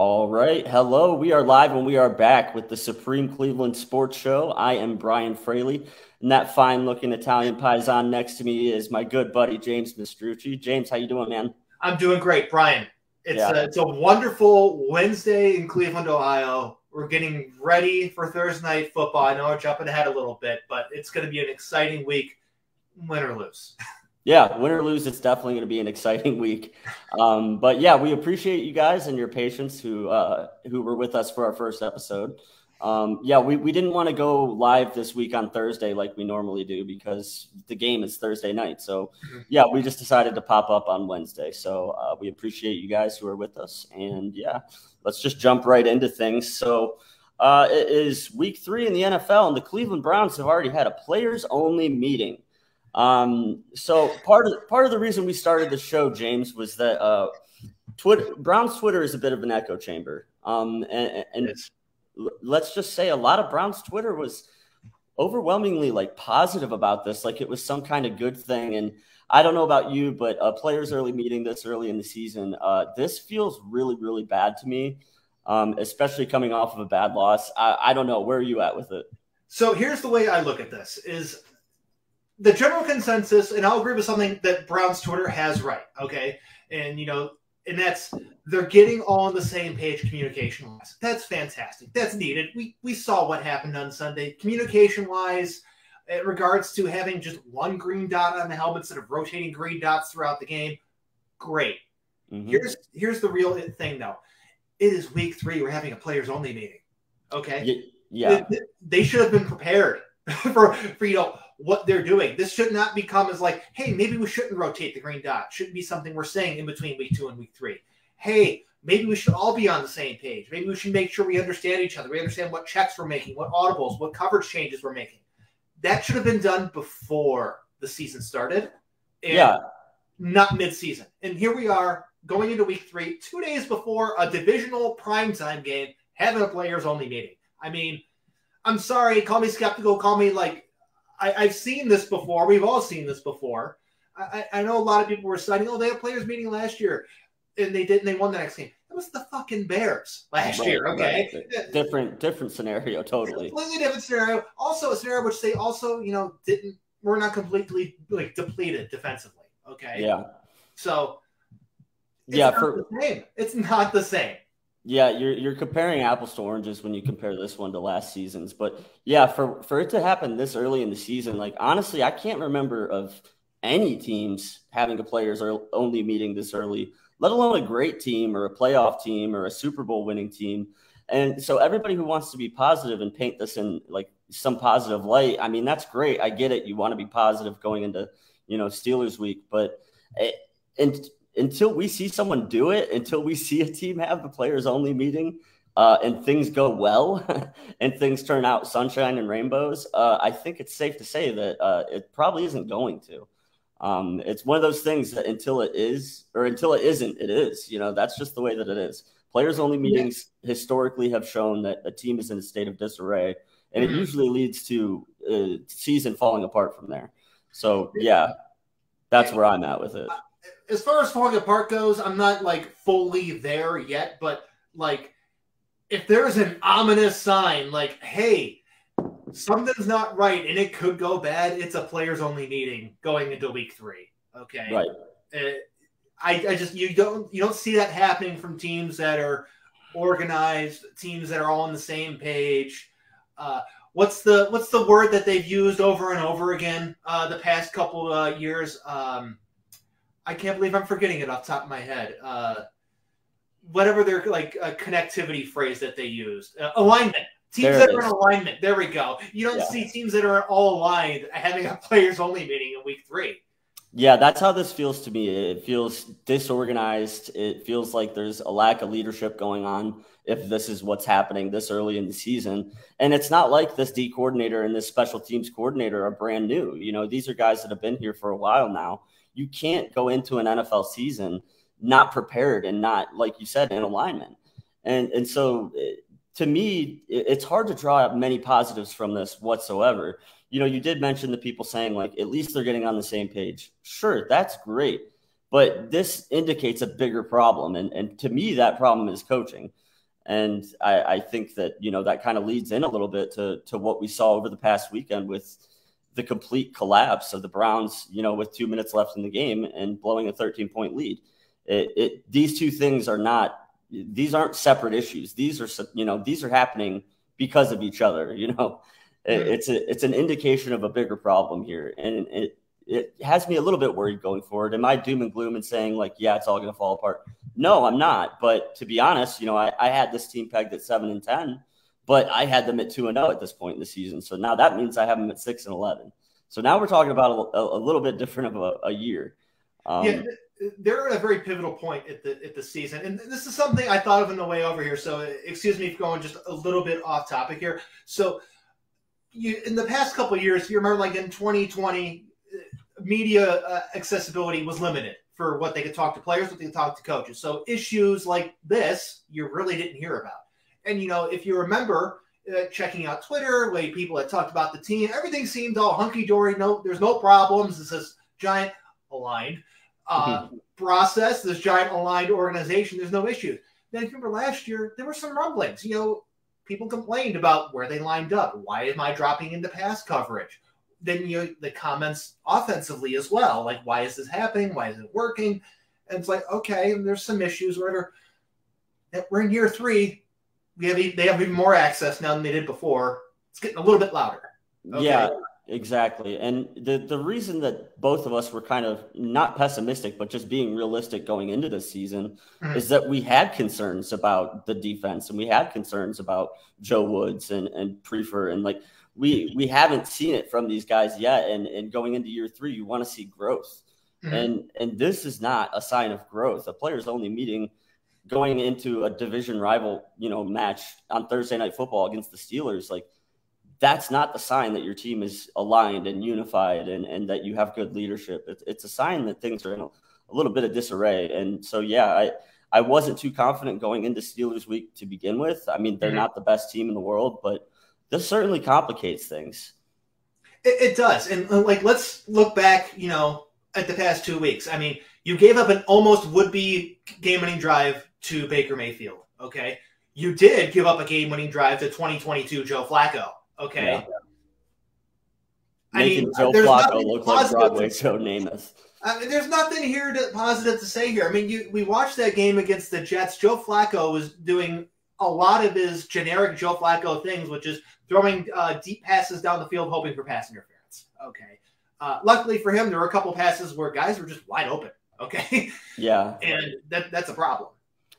All right. Hello. We are live and we are back with the Supreme Cleveland Sports Show. I am Brian Fraley, and that fine-looking Italian paisan next to me is my good buddy, James Mastrucci. James, how you doing, man? I'm doing great, Brian. It's a wonderful Wednesday in Cleveland, Ohio. We're getting ready for Thursday night football. I know we're jumping ahead a little bit, but it's going to be an exciting week, win or lose. Yeah, win or lose, it's definitely going to be an exciting week. But yeah, we appreciate you guys and your patience who were with us for our first episode. We didn't want to go live this week on Thursday like we normally do because the game is Thursday night. So yeah, we just decided to pop up on Wednesday. So we appreciate you guys who are with us. And yeah, let's just jump right into things. So it is week 3 in the NFL, and the Cleveland Browns have already had a players-only meeting. So part of the reason we started the show, James, was that Browns Twitter is a bit of an echo chamber. And let's just say a lot of Browns Twitter was overwhelmingly like positive about this, like it was some kind of good thing. And I don't know about you, but a players early meeting this early in the season, this feels really, really bad to me, especially coming off of a bad loss. I don't know. Where are you at with it? So here's the way I look at this is the general consensus, and I'll agree with something that Browns Twitter has right. Okay. And that's they're getting all on the same page communication-wise. That's fantastic. That's needed. We saw what happened on Sunday. Communication-wise, in regards to having just one green dot on the helmet instead of rotating green dots throughout the game, great. Mm-hmm. Here's the real thing, though. It is week 3. We're having a players-only meeting. Okay? Yeah. They should have been prepared for what they're doing. This should not become as like, hey, maybe we shouldn't rotate the green dot. Shouldn't be something we're saying in between week 2 and week 3. Hey, maybe we should all be on the same page. Maybe we should make sure we understand each other. We understand what checks we're making, what audibles, what coverage changes we're making. That should have been done before the season started. And not mid-season. And here we are going into week 3, 2 days before a divisional primetime game, having a players-only meeting. I mean, I'm sorry, call me skeptical, call me like, I've seen this before. We've all seen this before. I know a lot of people were citing, they had a players meeting last year, and they didn't. They won the next game. That was the fucking Bears last year. Okay, right. Different scenario, totally. Completely different scenario. Also, a scenario which they also, were not completely like depleted defensively. Okay. Yeah. So. It's not the same. Yeah, you're comparing apples to oranges when you compare this one to last season's. But yeah, for it to happen this early in the season, like honestly, I can't remember of any teams having a players only meeting this early, let alone a great team or a playoff team or a Super Bowl winning team. And so everybody who wants to be positive and paint this in like some positive light, I mean, that's great. I get it. You want to be positive going into, Steelers week, but until we see someone do it, until we see a team have the players only meeting and things go well and things turn out sunshine and rainbows, I think it's safe to say that it probably isn't going to. It's one of those things that until it is or until it isn't, it is. That's just the way that it is. Players only meetings historically have shown that a team is in a state of disarray, and it usually leads to season falling apart from there. So, yeah, that's where I'm at with it. As far as falling apart goes, I'm not like fully there yet, but like if there's an ominous sign like, hey, something's not right and it could go bad, it's a players only meeting going into week 3. Okay. Right. I just you don't see that happening from teams that are organized, teams that are all on the same page. What's the word that they've used over and over again the past couple years? I can't believe I'm forgetting it off the top of my head. Whatever their connectivity phrase that they used. Alignment. Teams that are in alignment. There we go. You don't see teams that are all aligned having a players-only meeting in week 3. Yeah, that's how this feels to me. It feels disorganized. It feels like there's a lack of leadership going on if this is what's happening this early in the season. And it's not like this D coordinator and this special teams coordinator are brand new. These are guys that have been here for a while now. You can't go into an NFL season not prepared and not, like you said, in alignment. And so to me, it's hard to draw out many positives from this whatsoever. You did mention the people saying, like, at least they're getting on the same page. Sure, that's great. But this indicates a bigger problem. And to me, that problem is coaching. And I think that, that kind of leads in a little bit to what we saw over the past weekend with the complete collapse of the Browns, with 2 minutes left in the game and blowing a 13-point lead. These two things these aren't separate issues. These are happening because of each other. It's an indication of a bigger problem here. And it has me a little bit worried going forward. Am I doom and gloom and saying like, yeah, it's all going to fall apart? No, I'm not. But to be honest, I had this team pegged at 7-10, but I had them at 2-0 at this point in the season. So now that means I have them at 6-11. So now we're talking about a little bit different of a year. They're at a very pivotal point at the season. And this is something I thought of on the way over here. So excuse me for going just a little bit off topic here. So in the past couple of years, you remember like in 2020, media accessibility was limited for what they could talk to players, what they could talk to coaches. So issues like this, you really didn't hear about. And, if you remember checking out Twitter, way people had talked about the team, everything seemed all hunky-dory. No, there's no problems. This is giant aligned process, this giant aligned organization. There's no issues. Then if you remember last year, there were some rumblings. People complained about where they lined up. Why am I dropping into pass coverage? Then the comments offensively as well, like why is this happening? Why isn't it working? And it's like, okay, there's some issues, whatever. We're in year 3. They have even more access now than they did before. It's getting a little bit louder. Okay? Yeah, exactly. And the reason that both of us were kind of not pessimistic, but just being realistic going into this season is that we had concerns about the defense and we had concerns about Joe Woods and Prefer and like, we haven't seen it from these guys yet. And going into year 3, you want to see growth. And this is not a sign of growth. A player's only meeting going into a division rival, match on Thursday Night Football against the Steelers. Like, that's not the sign that your team is aligned and unified and that you have good leadership. It's a sign that things are in a little bit of disarray. And so, yeah, I wasn't too confident going into Steelers week to begin with. I mean, they're not the best team in the world, but this certainly complicates things. It does. And like, let's look back, at the past 2 weeks. I mean, you gave up an almost would-be game-winning drive to Baker Mayfield, okay? You did give up a game-winning drive to 2022 Joe Flacco, okay? Yeah. Making Joe Flacco look like Broadway Joe Namath. There's nothing here positive to say here. I mean, we watched that game against the Jets. Joe Flacco was doing a lot of his generic Joe Flacco things, which is throwing deep passes down the field, hoping for pass interference. Okay. Luckily for him, there were a couple passes where guys were just wide open. Okay. Yeah. And that's a problem.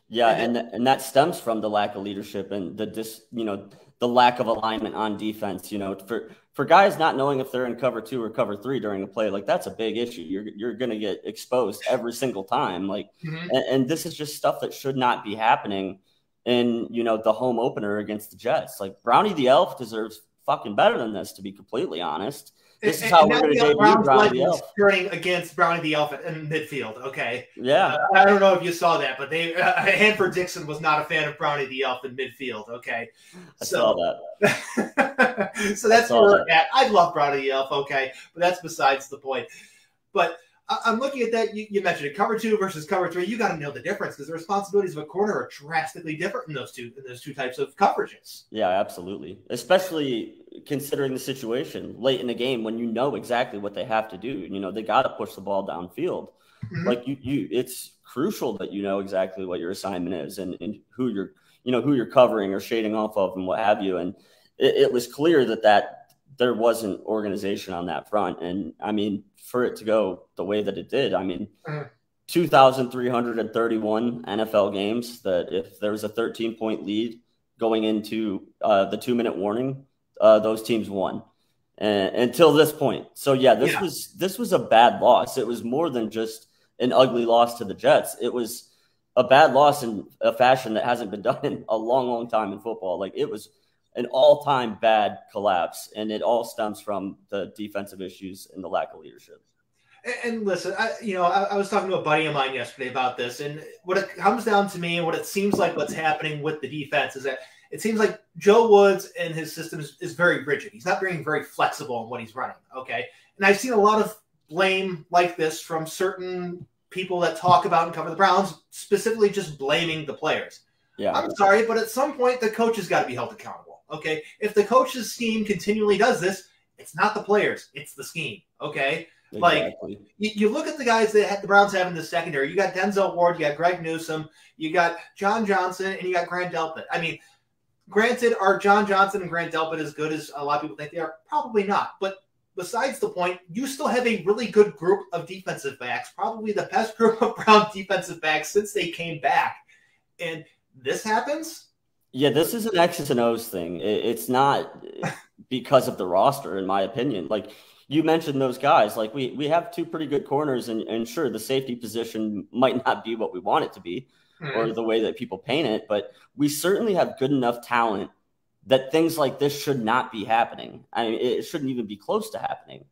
Yeah. And that stems from the lack of leadership and the lack of alignment on defense, for guys not knowing if they're in cover 2 or cover 3 during a play, like that's a big issue. You're going to get exposed every single time. Like, and this is just stuff that should not be happening in, the home opener against the Jets. Like Brownie the Elf deserves fucking better than this, to be completely honest. This is how we're going to debut Brownie the Elf. Turning against Brownie the Elf in midfield, okay? Yeah. I don't know if you saw that, but Hanford Dixon was not a fan of Brownie the Elf in midfield, okay? I saw that. So that's where we're at. I love Brownie the Elf, okay? But that's besides the point. But I'm looking at that. You mentioned it, cover 2 versus cover 3. You got to know the difference because the responsibilities of a corner are drastically different in those two types of coverages. Yeah, absolutely. Especially considering the situation late in the game when you know exactly what they have to do. They got to push the ball downfield. Like it's crucial that you know exactly what your assignment is and who you're covering or shading off of and what have you. And it was clear that there wasn't organization on that front. And I mean, for it to go the way that it did, I mean, 2,331 NFL games that if there was a 13-point lead going into the 2-minute warning, those teams won until this point. So yeah, this was a bad loss. It was more than just an ugly loss to the Jets. It was a bad loss in a fashion that hasn't been done in a long, long time in football. Like it was an all-time bad collapse, and it all stems from the defensive issues and the lack of leadership. And listen, I was talking to a buddy of mine yesterday about this, and what it comes down to me and what it seems like what's happening with the defense is that it seems like Joe Woods and his system is very rigid. He's not being very flexible in what he's running, okay? And I've seen a lot of blame like this from certain people that talk about and cover the Browns, specifically just blaming the players. Yeah. I'm sorry, but at some point, the coach has got to be held accountable. Okay. If the coach's scheme continually does this, it's not the players, it's the scheme. Okay. Exactly. Like, you look at the guys that the Browns have in the secondary. You got Denzel Ward, you got Greg Newsome, you got John Johnson, and you got Grant Delpit. I mean, granted, are John Johnson and Grant Delpit as good as a lot of people think they are? Probably not. But besides the point, you still have a really good group of defensive backs, probably the best group of Brown defensive backs since they came back. And this happens? Yeah, this is an X's and O's thing. It's not because of the roster, in my opinion. Like, you mentioned those guys. Like, we have two pretty good corners, and sure, the safety position might not be what we want it to be or the way that people paint it, but we certainly have good enough talent that things like this should not be happening. I mean, it shouldn't even be close to happening.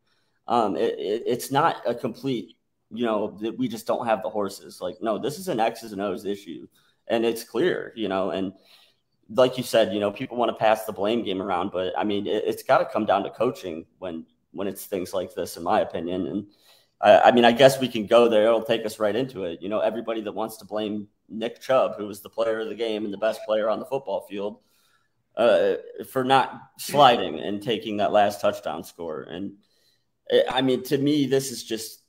It's not a complete, that we just don't have the horses. Like, no, this is an X's and O's issue, and it's clear, and like you said, people want to pass the blame game around, but I mean, it's got to come down to coaching when it's things like this, in my opinion. And I mean, I guess we can go there. It'll take us right into it. Everybody that wants to blame Nick Chubb, who was the player of the game and the best player on the football field, for not sliding and taking that last touchdown score. And I mean, to me, this is just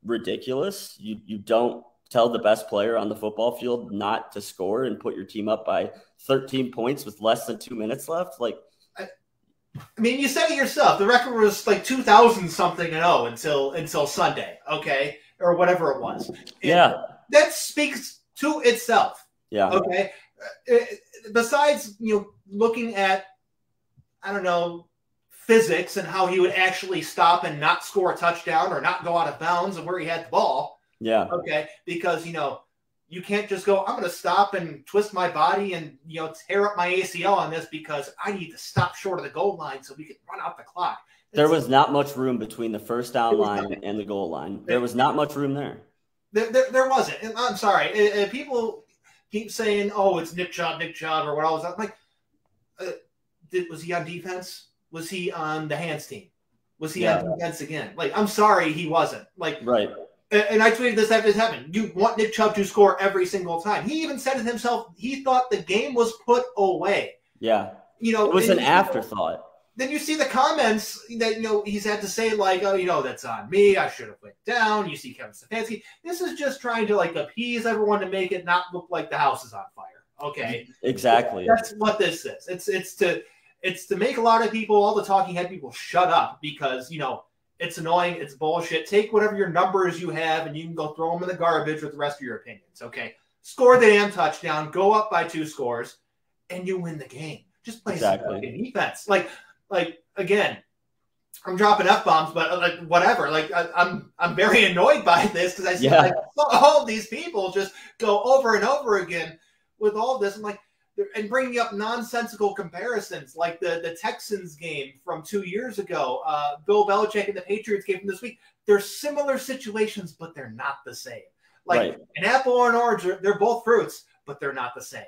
ridiculous. You don't tell the best player on the football field not to score and put your team up by 13 points with less than 2 minutes left. Like, I mean, you said it yourself. The record was like 2,000 something and until Sunday, okay, or whatever it was. And yeah, that speaks to itself. Yeah. Okay. Besides, looking at, I don't know, physics and how he would actually stop and not score a touchdown or not go out of bounds and where he had the ball. Yeah. Okay. Because, you can't just go, I'm going to stop and twist my body and, tear up my ACL on this because I need to stop short of the goal line so we can run out the clock. There was not much room between the first down line and the goal line. There was not much room there. There wasn't. And I'm sorry. People keep saying, oh, it's Nick Chubb, or what else. I'm like, was he on defense? Was he on the hands team? Was he on defense again? Like, I'm sorry, he wasn't. Like, right. And I tweeted this after this happened. You want Nick Chubb to score every single time. He even said it himself. He thought the game was put away. Yeah. It was an afterthought. Then you see the comments that, he's had to say, like, oh, that's on me. I should have went down. You see Kevin Stefanski. This is just trying to, like, appease everyone to make it not look like the house is on fire. Okay. Exactly. That's what this is. It's to make a lot of people, all the talking head people, shut up because, it's annoying. It's bullshit. Take whatever your numbers you have and you can go throw them in the garbage with the rest of your opinions. Okay. Score the damn touchdown, go up by 2 scores, and you win the game. Just play some fucking defense. Like, again, I'm dropping F-bombs, but like whatever. Like I'm very annoyed by this because I see all these people just go over and over again with all this. I'm like, and bringing up nonsensical comparisons like the Texans game from 2 years ago, Bill Belichick and the Patriots game from this week. They're similar situations, but they're not the same. Like an apple or an orange, they're both fruits, but they're not the same.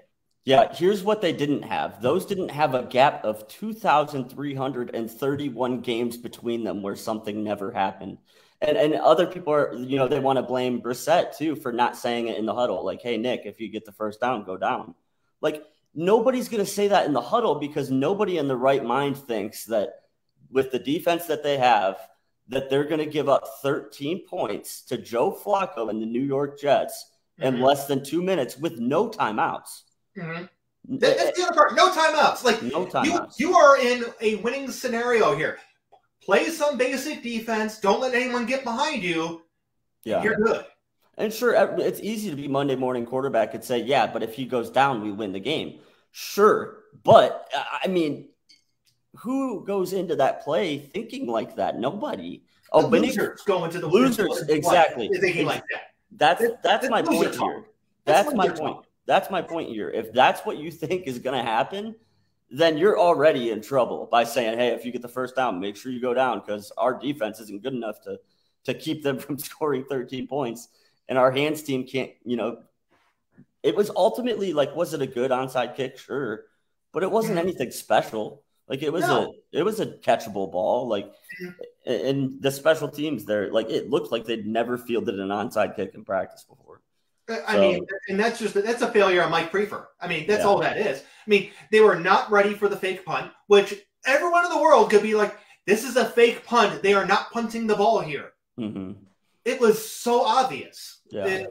Yeah, here's what they didn't have. Those didn't have a gap of 2,331 games between them where something never happened. And other people are, they want to blame Brissett too for not saying it in the huddle. Like, hey, Nick, if you get the first down, go down. Like, nobody's going to say that in the huddle because nobody in the right mind thinks that with the defense that they have, that they're going to give up 13 points to Joe Flacco and the New York Jets in less than 2 minutes with no timeouts. Mm-hmm. That's the other part. No timeouts. Like, no timeouts. You are in a winning scenario here. Play some basic defense. Don't let anyone get behind you. Yeah. You're good. And sure, it's easy to be Monday morning quarterback and say, yeah, but if he goes down, we win the game. Sure. But, I mean, who goes into that play thinking like that? Nobody. The losers go into the losers. Exactly. Thinking like that. That's my point here. That's my point. That's my point here. If that's what you think is going to happen, then you're already in trouble by saying, hey, if you get the first down, make sure you go down because our defense isn't good enough to keep them from scoring 13 points. And our hands team can't, it was ultimately like, was it a good onside kick? Sure. But it wasn't anything special. Like it was a catchable ball. Like, and the special teams there, like it looked like they'd never fielded an onside kick in practice before. I mean, and that's a failure on Mike Prefer. I mean, that's all that is. I mean, they were not ready for the fake punt, which everyone in the world could be like, this is a fake punt. They are not punting the ball here. Mm-hmm. It was so obvious. Yeah.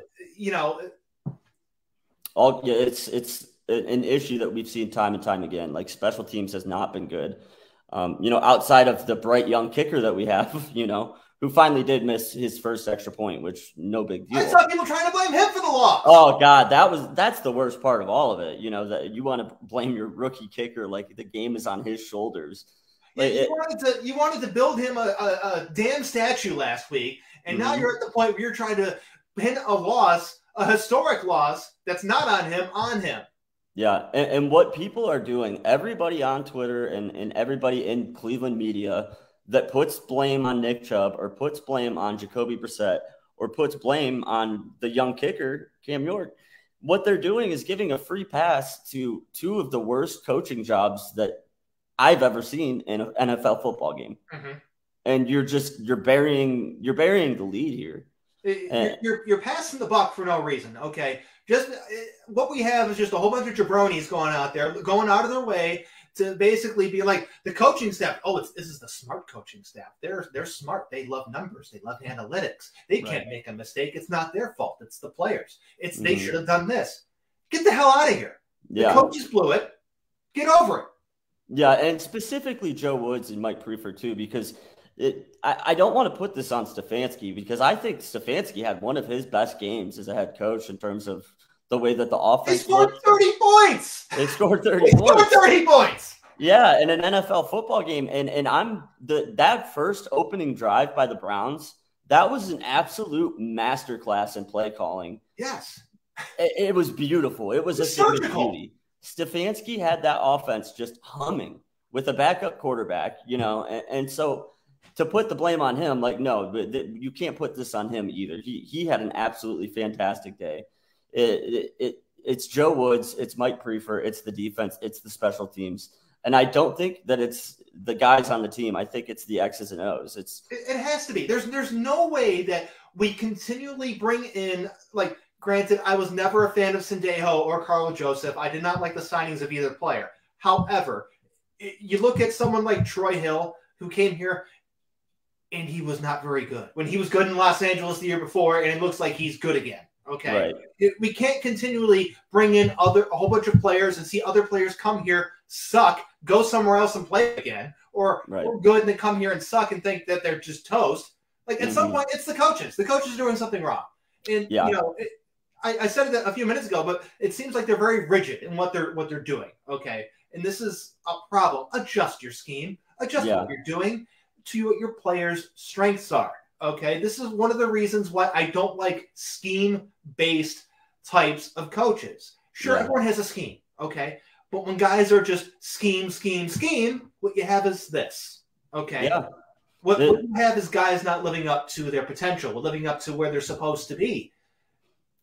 It's an issue that we've seen time and time again. Like, special teams has not been good. Outside of the bright young kicker that we have, who finally did miss his first extra point, which no big deal. I saw people trying to blame him for the loss. Oh God, that's the worst part of all of it. That you want to blame your rookie kicker like the game is on his shoulders. Like, you wanted to build him a damn statue last week, and now you're at the point where you're trying to pin a historic loss that's not on him. Yeah, and what people are doing, everybody on Twitter and everybody in Cleveland media that puts blame on Nick Chubb or puts blame on Jacoby Brissett or puts blame on the young kicker, Cam York, what they're doing is giving a free pass to two of the worst coaching jobs that I've ever seen in an NFL football game. Mm-hmm. And you're burying the lead here. You're passing the buck for no reason, okay? Just what we have is just a whole bunch of jabronis going out of their way to basically be like the coaching staff. Oh, this is the smart coaching staff. They're smart. They love numbers. They love analytics. They can't make a mistake. It's not their fault. It's the players. They should have done this. Get the hell out of here. Yeah. The coaches blew it. Get over it. Yeah, and specifically Joe Woods and Mike Prefer too, because I don't want to put this on Stefanski, because I think Stefanski had one of his best games as a head coach in terms of the way that the offense scored 30 points. They scored 30 points. Scored 30 points. Yeah, in an NFL football game. And that first opening drive by the Browns, that was an absolute masterclass in play calling. Yes. It was beautiful. It was a thing of beauty. Stefanski had that offense just humming with a backup quarterback, and so to put the blame on him, like, no, you can't put this on him either. He had an absolutely fantastic day. It's Joe Woods, it's Mike Prefer, it's the defense, it's the special teams. And I don't think that it's the guys on the team. I think it's the X's and O's. It has to be. There's no way that we continually bring in, like, granted, I was never a fan of Sendejo or Carl Joseph. I did not like the signings of either player. However, you look at someone like Troy Hill, who came here, and he was not very good. When he was good in Los Angeles the year before, and it looks like he's good again. Okay, right. We can't continually bring in a whole bunch of players and see other players come here, suck, go somewhere else and play again, or we're good and they come here and suck and think that they're just toast. Like, at some point, it's the coaches. The coaches are doing something wrong. And I said it a few minutes ago, but it seems like they're very rigid in what they're doing. Okay, and this is a problem. Adjust your scheme. Adjust what you're doing to what your players' strengths are. Okay, this is one of the reasons why I don't like scheme-based types of coaches. Sure, everyone has a scheme, okay? But when guys are just scheme, what you have is this, okay? Yeah. What you have is guys not living up to their potential, living up to where they're supposed to be.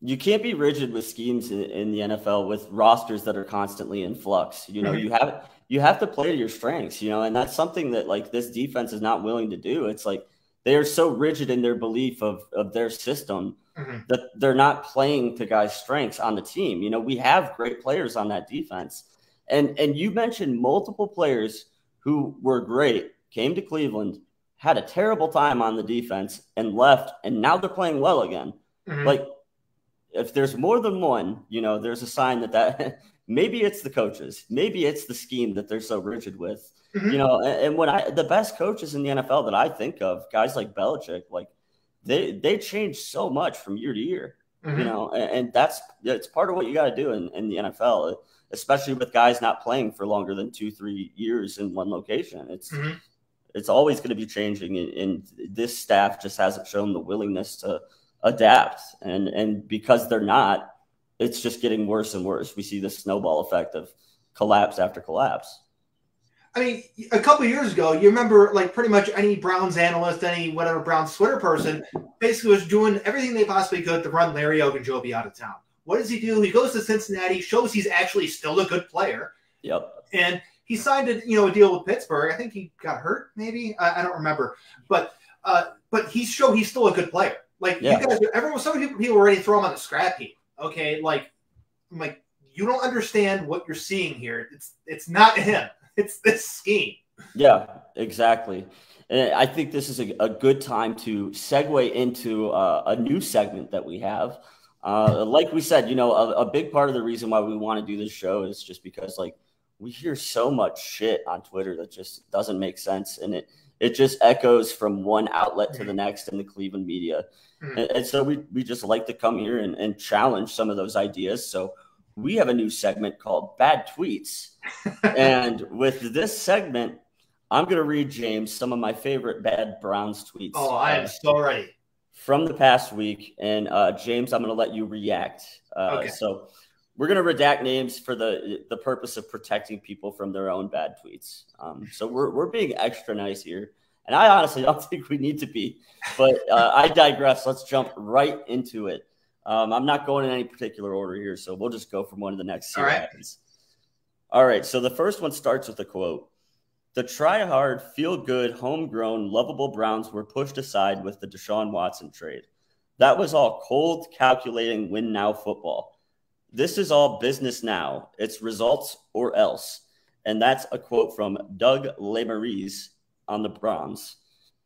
You can't be rigid with schemes in the NFL with rosters that are constantly in flux. You have to play to your strengths, and that's something that, like, this defense is not willing to do. It's like they are so rigid in their belief of their system that they're not playing to guys' strengths on the team. We have great players on that defense. And you mentioned multiple players who were great, came to Cleveland, had a terrible time on the defense and left, and now they're playing well again. Like, if there's more than one, there's a sign that maybe it's the coaches, maybe it's the scheme that they're so rigid with. And when the best coaches in the NFL that I think of, guys like Belichick, like they change so much from year to year, and it's part of what you got to do in the NFL, especially with guys not playing for longer than 2-3 years in one location. It's always going to be changing, and this staff just hasn't shown the willingness to adapt, and because they're not, it's just getting worse and worse. We see this snowball effect of collapse after collapse. I mean, a couple of years ago, you remember, like, pretty much any Browns analyst, any whatever Browns Twitter person basically was doing everything they possibly could to run Larry Ogunjobi out of town. What does he do? He goes to Cincinnati, shows he's actually still a good player. Yep. And he signed a deal with Pittsburgh. I think he got hurt, maybe. I don't remember. But he's still a good player. Like, you guys, some people were ready to throw him on the scrap heap. Okay, like I'm like, you don't understand what you're seeing here. It's not him. It's this scheme. Yeah, exactly. And I think this is a good time to segue into a new segment that we have. Like we said, a big part of the reason why we want to do this show is just because, like, we hear so much shit on Twitter that just doesn't make sense. And it just echoes from one outlet to the next in the Cleveland media. And so we just like to come here and challenge some of those ideas. So we have a new segment called Bad Tweets. And with this segment, I'm going to read, James, some of my favorite bad Browns tweets. Oh, I am so ready. From the past week. And James, I'm going to let you react. Okay. So we're going to redact names for the purpose of protecting people from their own bad tweets. So we're being extra nice here. And I honestly don't think we need to be. But I digress. Let's jump right into it. I'm not going in any particular order here, so we'll just go from one to the next. All right. Happens. All right, so the first one starts with a quote. The try-hard, feel-good, homegrown, lovable Browns were pushed aside with the Deshaun Watson trade. That was all cold, calculating, win-now football. This is all business now. It's results or else. And that's a quote from Doug Lesmerises on the Browns.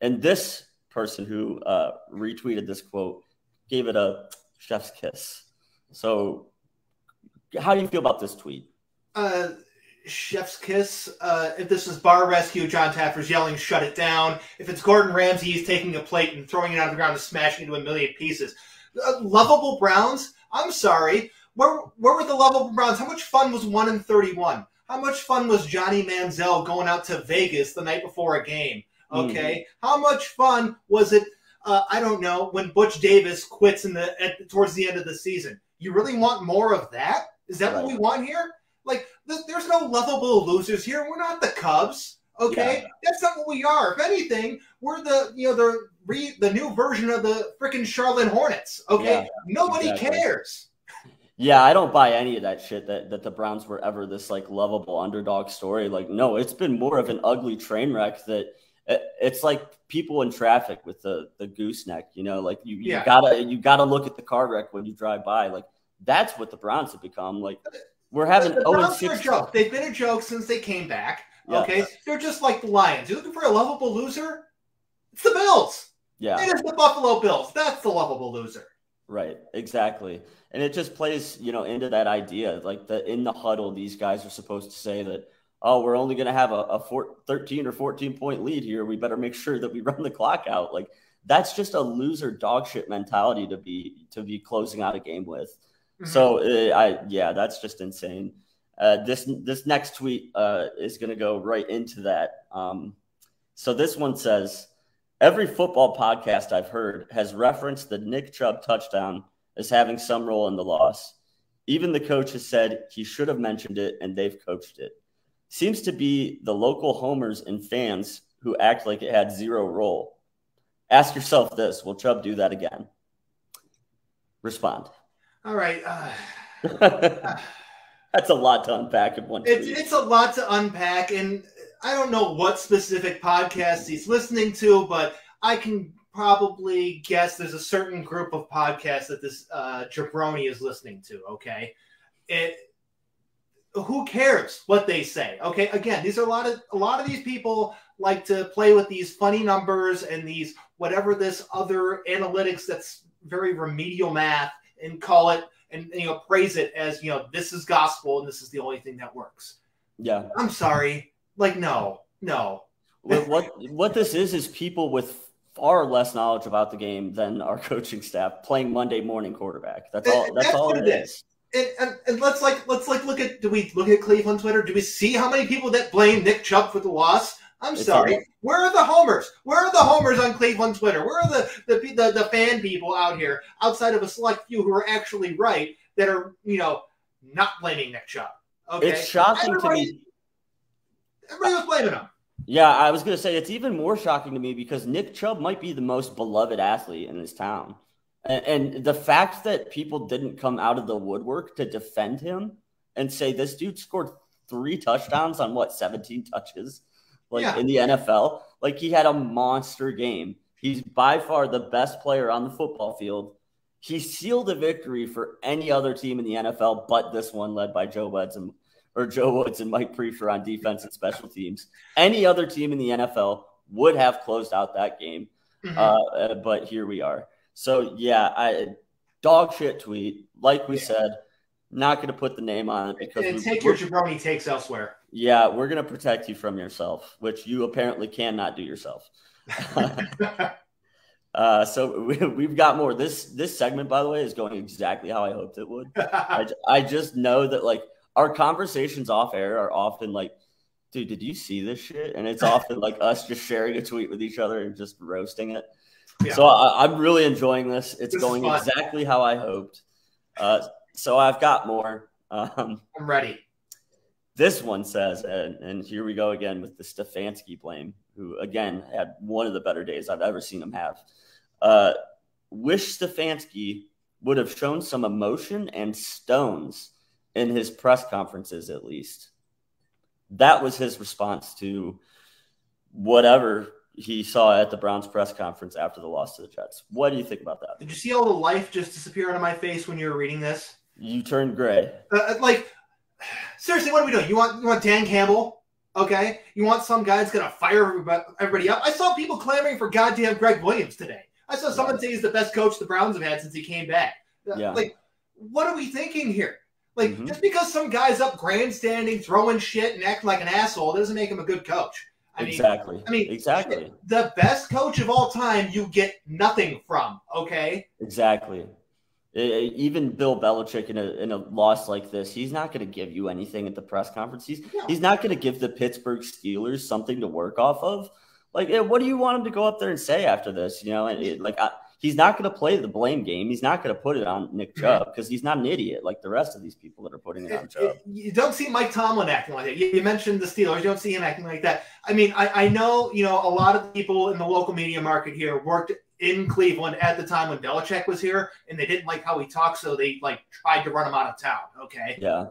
And this person who retweeted this quote gave it a chef's kiss. So how do you feel about this tweet? Chef's kiss. If this is Bar Rescue, John Taffer's yelling, shut it down. If it's Gordon Ramsay, he's taking a plate and throwing it on the ground and smashing it into a million pieces. Lovable Browns? I'm sorry. Where were the lovable Browns? How much fun was 1-31? How much fun was Johnny Manziel going out to Vegas the night before a game? Okay. How much fun was it, I don't know, when Butch Davis quits towards the end of the season? You really want more of that? Is that what we want here? Like, there's no lovable losers here. We're not the Cubs, okay? Yeah. That's not what we are. If anything, we're the new version of the freaking Charlotte Hornets, okay? Yeah, nobody cares. Yeah, I don't buy any of that shit that the Browns were ever this, like, lovable underdog story. Like, no, it's been more of an ugly train wreck that it's like people in traffic with the gooseneck, like you gotta look at the car wreck when you drive by. Like, that's what the Browns have become. Like, we're having the Browns are a joke. They've been a joke since they came back. Okay, they're just like the Lions. You're looking for a lovable loser? It's the Bills. Yeah, it is the Buffalo Bills. That's the lovable loser. Right, exactly. And it just plays, into that idea. Like, in the huddle, these guys are supposed to say that, oh, we're only going to have a 13 or 14-point lead here. We better make sure that we run the clock out. Like, that's just a loser dog shit mentality to be closing out a game with. Mm-hmm. So, that's just insane. This next tweet is going to go right into that. So this one says, every football podcast I've heard has referenced the Nick Chubb touchdown as having some role in the loss. Even the coach has said he should have mentioned it, and they've coached it. Seems to be the local homers and fans who act like it had zero role. Ask yourself this, will Chubb do that again? Respond. All right. That's a lot to unpack in one tweet. It's a lot to unpack, and I don't know what specific podcast he's listening to, but I can probably guess there's a certain group of podcasts that this jabroni is listening to, okay? Who cares what they say? Okay, again, these are a lot of these people like to play with these funny numbers and these whatever this other analytics that's very remedial math and call it and praise it as this is gospel and this is the only thing that works. Yeah, I'm sorry, like no. What this is people with far less knowledge about the game than our coaching staff playing Monday morning quarterback. That's all it is. And let's look at, do we look at Cleveland Twitter? Do we see how many people that blame Nick Chubb for the loss? I'm sorry. Where are the homers? Where are the homers on Cleveland Twitter? Where are the fan people out here outside of a select few who are actually right that are, not blaming Nick Chubb? Okay. It's shocking to me. Everybody was blaming him. Yeah, I was going to say it's even more shocking to me because Nick Chubb might be the most beloved athlete in this town. And the fact that people didn't come out of the woodwork to defend him and say this dude scored 3 touchdowns on 17 touches in the NFL, like he had a monster game. He's by far the best player on the football field. he sealed a victory for any other team in the NFL, but this one led by Joe Woods and Mike Prefer on defense and special teams. Any other team in the NFL would have closed out that game. But here we are. So yeah, dog shit tweet. Like we said, not going to put the name on it because take your jabroni takes elsewhere. Yeah, we're going to protect you from yourself, which you apparently cannot do yourself. So we've got more. This segment, by the way, is going exactly how I hoped it would. I just know that like our conversations off air are often like, dude, did you see this shit? And it's often like us just sharing a tweet with each other and just roasting it. Yeah. So I'm really enjoying this. It's going exactly how I hoped. So I've got more. I'm ready. This one says, and here we go again with the Stefanski blame, who, again, had one of the better days I've ever seen him have. Wish Stefanski would have shown some emotion and stones in his press conferences, at least. That was his response to whatever he saw at the Browns press conference after the loss to the Jets. What do you think about that? Did you see all the life just disappear out of my face when you were reading this? You turned gray. Seriously, what are we doing? You want Dan Campbell? Okay. You want some guy that's going to fire everybody up? I saw people clamoring for goddamn Greg Williams today. I saw someone say he's the best coach the Browns have had since he came back. Yeah. What are we thinking here? Just because some guy's up grandstanding, throwing shit, and acting like an asshole doesn't make him a good coach. Exactly. The best coach of all time, you get nothing from, okay? Exactly. Even Bill Belichick in a loss like this, he's not going to give you anything at the press conference. He's not going to give the Pittsburgh Steelers something to work off of. What do you want him to go up there and say after this? He's not going to play the blame game. He's not going to put it on Nick Chubb because he's not an idiot like the rest of these people that are putting it on Chubb. You don't see Mike Tomlin acting like that. You mentioned the Steelers. You don't see him acting like that. I know, a lot of people in the local media market here worked in Cleveland at the time when Belichick was here, and they didn't like how he talked, so they tried to run him out of town. Okay. Yeah.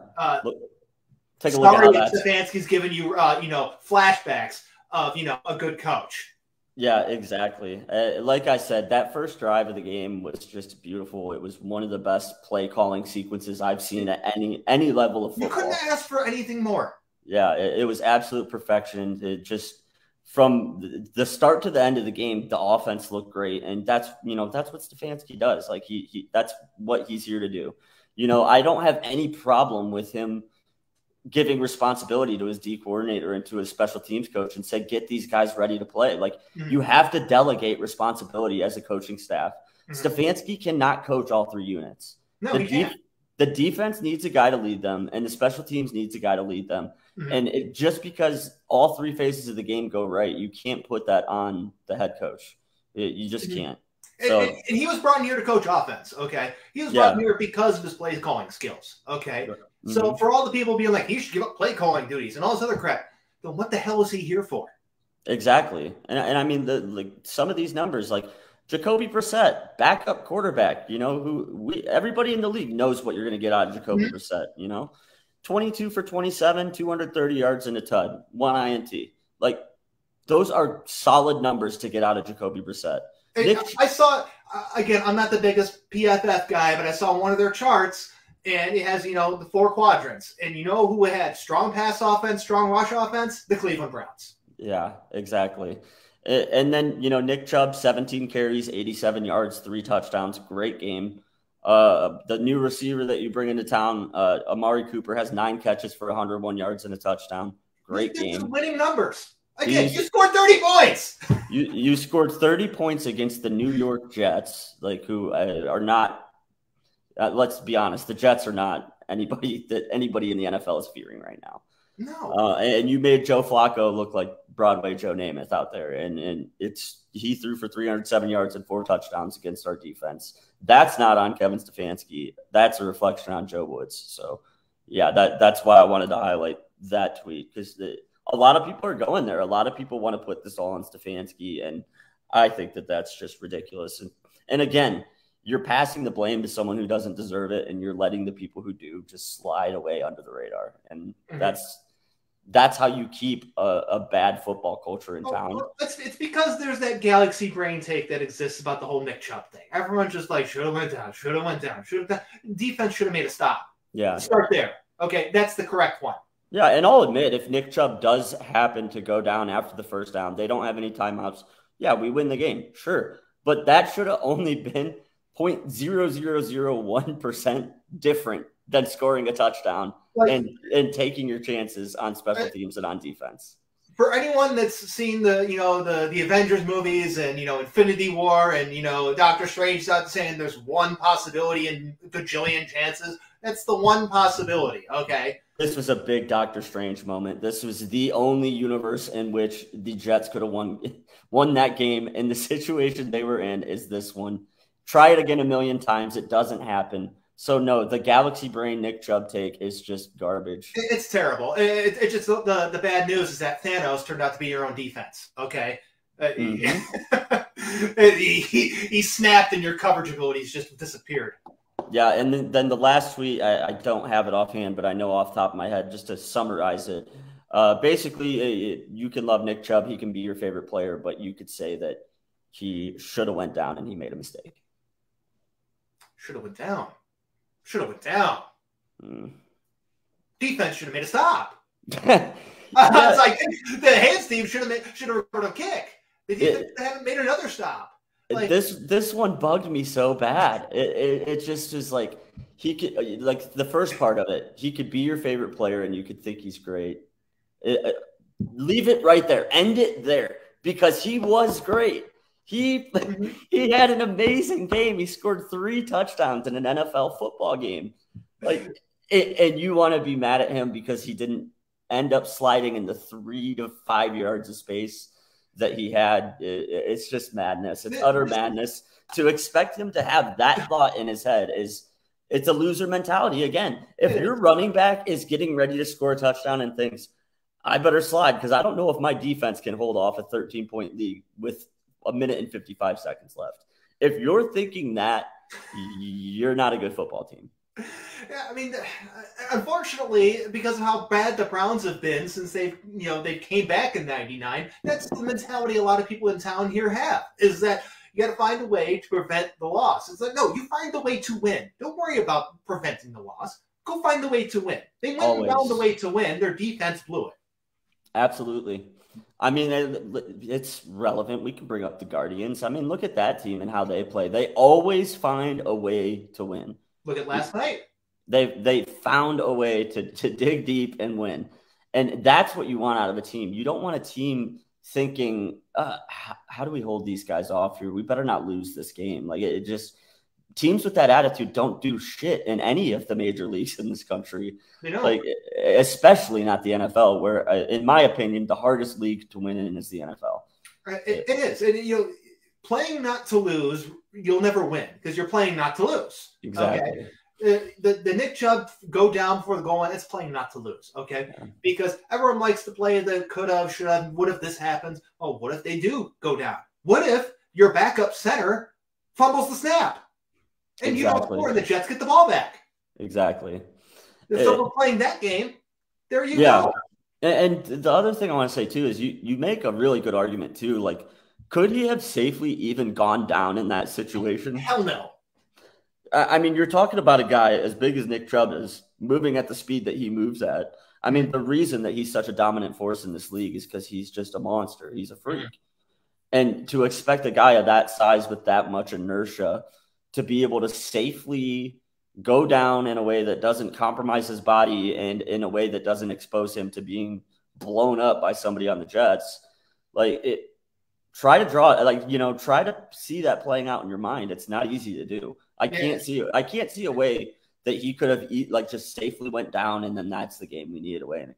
Take a look at that. Stefanski's giving you, flashbacks of, a good coach. Yeah, exactly. Like I said, that first drive of the game was just beautiful. It was one of the best play calling sequences I've seen at any level of football. You couldn't ask for anything more. Yeah, it was absolute perfection. It just from the start to the end of the game, the offense looked great, and that's what Stefanski does. He that's what he's here to do. I don't have any problem with him giving responsibility to his D coordinator and to his special teams coach and say, get these guys ready to play. You have to delegate responsibility as a coaching staff. Stefanski cannot coach all three units. No, he can't. The defense needs a guy to lead them, and the special teams needs a guy to lead them. And just because all three phases of the game go right, you can't put that on the head coach. You just can't. So, and he was brought in here to coach offense, okay? He was brought in here because of his play calling skills, okay? Sure. So for all the people being like, he should give up play calling duties and all this other crap, then what the hell is he here for? Exactly. And I mean, some of these numbers, like Jacoby Brissett, backup quarterback, everybody in the league knows what you're going to get out of Jacoby Brissett, 22 for 27, 230 yards and a tud, 1 INT. Those are solid numbers to get out of Jacoby Brissett. I saw, again, I'm not the biggest PFF guy, but I saw one of their charts, and it has, the 4 quadrants. And you know who had strong pass offense, strong rush offense? The Cleveland Browns. Yeah, exactly. And then, Nick Chubb, 17 carries, 87 yards, 3 touchdowns. Great game. The new receiver that you bring into town, Amari Cooper, has 9 catches for 101 yards and a touchdown. Great game. Winning numbers. Again, you scored 30 points. You scored 30 points against the New York Jets, who are not. Let's be honest, the Jets are not anybody that anybody in the NFL is fearing right now. No. And you made Joe Flacco look like Broadway Joe Namath out there, and he threw for 307 yards and 4 touchdowns against our defense. That's not on Kevin Stefanski. That's a reflection on Joe Woods. So, yeah, that's why I wanted to highlight that tweet because a lot of people are going there. A lot of people want to put this all on Stefanski, and I think that that's just ridiculous. And again, you're passing the blame to someone who doesn't deserve it, and you're letting the people who do just slide away under the radar. And that's how you keep a bad football culture in town. It's because there's that galaxy brain take that exists about the whole Nick Chubb thing. Everyone's just like, should have went down, should have went down, should have. Defense should have made a stop. Yeah. Start there. Okay, that's the correct one. Yeah, and I'll admit, if Nick Chubb does happen to go down after the first down, they don't have any timeouts. Yeah, we win the game, sure. But that should have only been 0.0001% different than scoring a touchdown and taking your chances on special teams and on defense. For anyone that's seen the Avengers movies and Infinity War and Doctor Strange out saying there's one possibility in a gajillion chances, that's the one possibility. Okay. This was a big Doctor Strange moment. This was the only universe in which the Jets could have won that game, and the situation they were in is this one. Try it again a million times. It doesn't happen. So, no, the galaxy brain Nick Chubb take is just garbage. It's terrible. It's just the bad news is that Thanos turned out to be your own defense, okay? He snapped and your coverage abilities just disappeared. Yeah, and then the last tweet, I don't have it offhand, but I know off the top of my head, just to summarize it. Basically, you can love Nick Chubb. He can be your favorite player, but you could say that he should have went down and he made a mistake. Should have went down. Defense should have made a stop. It's like the hands team should have recorded a kick. The defense haven't made another stop. Like, this one bugged me so bad. It just is like he could, like the first part of it, he could be your favorite player and you could think he's great. Leave it right there. End it there because he was great. He had an amazing game. He scored 3 touchdowns in an NFL football game. And you want to be mad at him because he didn't end up sliding in the 3 to 5 yards of space that he had. It's just madness. It's utter madness. To expect him to have that thought in his head it's a loser mentality. Again, if your running back is getting ready to score a touchdown and thinks, I better slide because I don't know if my defense can hold off a 13-point lead with a minute and 55 seconds left. If you're thinking that, you're not a good football team. Yeah, I mean, unfortunately, because of how bad the Browns have been since they came back in '99, that's the mentality a lot of people in town here have, is that you got to find a way to prevent the loss. It's like, no, you find the way to win. Don't worry about preventing the loss. Go find the way to win. They went and found the way to win. Their defense blew it. Absolutely. I mean, it's relevant. We can bring up the Guardians. I mean, look at that team and how they play. They always find a way to win. Look at last night. They found a way to dig deep and win. And that's what you want out of a team. You don't want a team thinking, how do we hold these guys off here? We better not lose this game. Like it just teams with that attitude don't do shit in any of the major leagues in this country. Like especially not the NFL, where in my opinion, the hardest league to win in is the NFL. It is. And playing not to lose, you'll never win because you're playing not to lose. Exactly. Okay? The Nick Chubb go down before the goal line, it's playing not to lose, okay? Yeah. Because everyone likes to play the could have, should have, what if this happens? Oh, what if they do go down? What if your backup center fumbles the snap? And you don't score and the Jets get the ball back. Exactly. So we're playing that game. There you go. And the other thing I want to say, too, is you make a really good argument, too. Like, could he have safely even gone down in that situation? Hell no. I mean, you're talking about a guy as big as Nick Chubb is moving at the speed that he moves at. I mean, the reason that he's such a dominant force in this league is because he's just a monster. He's a freak. Mm-hmm. And to expect a guy of that size with that much inertia to be able to safely go down in a way that doesn't compromise his body and in a way that doesn't expose him to being blown up by somebody on the Jets, try to see that playing out in your mind. It's not easy to do. I can't see a way that he could have just safely went down and then that's the game we needed to win.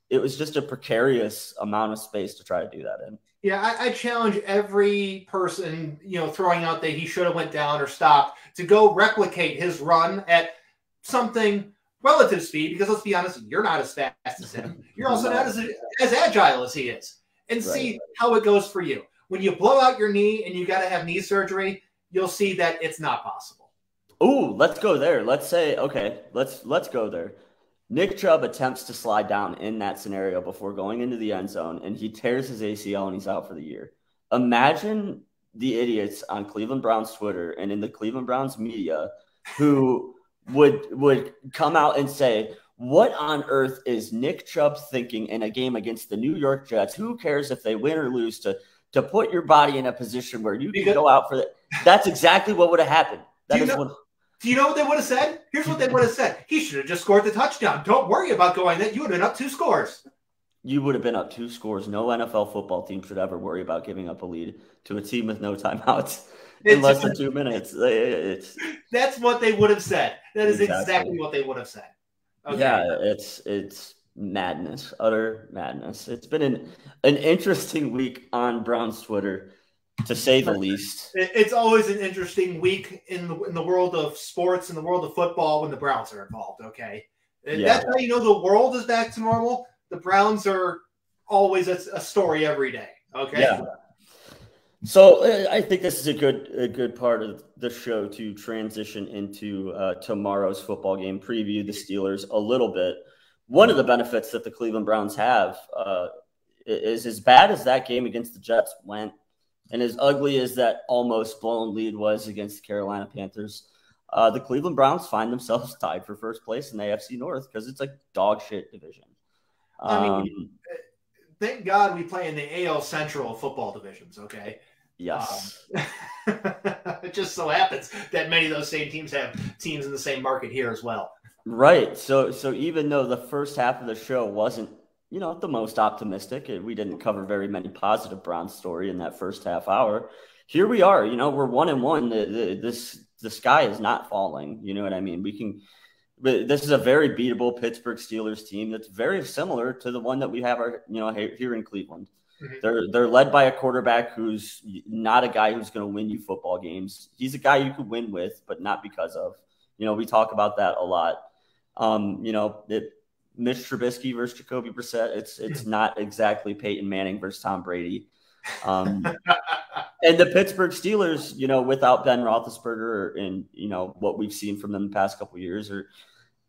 It was just a precarious amount of space to try to do that in. Yeah, I challenge every person, throwing out that he should have went down or stopped to go replicate his run at something relative speed, because let's be honest, you're not as fast as him. You're also not as agile as he is. And see how it goes for you. When you blow out your knee and you got to have knee surgery, you'll see that it's not possible. Ooh, let's go there. Let's say, okay, let's go there. Nick Chubb attempts to slide down in that scenario before going into the end zone, and he tears his ACL and he's out for the year. Imagine the idiots on Cleveland Browns Twitter and in the Cleveland Browns media who would come out and say, what on earth is Nick Chubb thinking in a game against the New York Jets? Who cares if they win or lose to put your body in a position where you can go out for that? That's exactly what would have happened. Do you know what they would have said? Here's what they would have said. He should have just scored the touchdown. Don't worry about going that. You would have been up 2 scores. You would have been up 2 scores. No NFL football team should ever worry about giving up a lead to a team with no timeouts in less than 2 minutes. That's what they would have said. That is exactly what they would have said. Okay. Yeah, it's madness, utter madness. It's been an interesting week on Browns Twitter, to say the least. It's always an interesting week in the world of sports, in the world of football, when the Browns are involved, okay? That's how you know the world is back to normal. The Browns are always a story every day, okay? Yeah. So I think this is a good part of the show to transition into tomorrow's football game, preview the Steelers a little bit. One of the benefits that the Cleveland Browns have is, as bad as that game against the Jets went, and as ugly as that almost blown lead was against the Carolina Panthers, the Cleveland Browns find themselves tied for first place in the AFC North because it's a dog shit division. I mean, thank God we play in the AL Central football divisions, okay? Yes. It just so happens that many of those same teams have teams in the same market here as well. Right. So even though the first half of the show wasn't, the most optimistic, we didn't cover very many positive Browns story in that first half hour. Here we are, we're 1-1. The sky is not falling. You know what I mean? But this is a very beatable Pittsburgh Steelers team that's very similar to the one that we have here in Cleveland. Mm-hmm. They're led by a quarterback who's not a guy who's going to win you football games. He's a guy you could win with, but not because of. We talk about that a lot. Mitch Trubisky versus Jacoby Brissett. It's not exactly Peyton Manning versus Tom Brady. And the Pittsburgh Steelers, without Ben Roethlisberger and, what we've seen from them the past couple of years,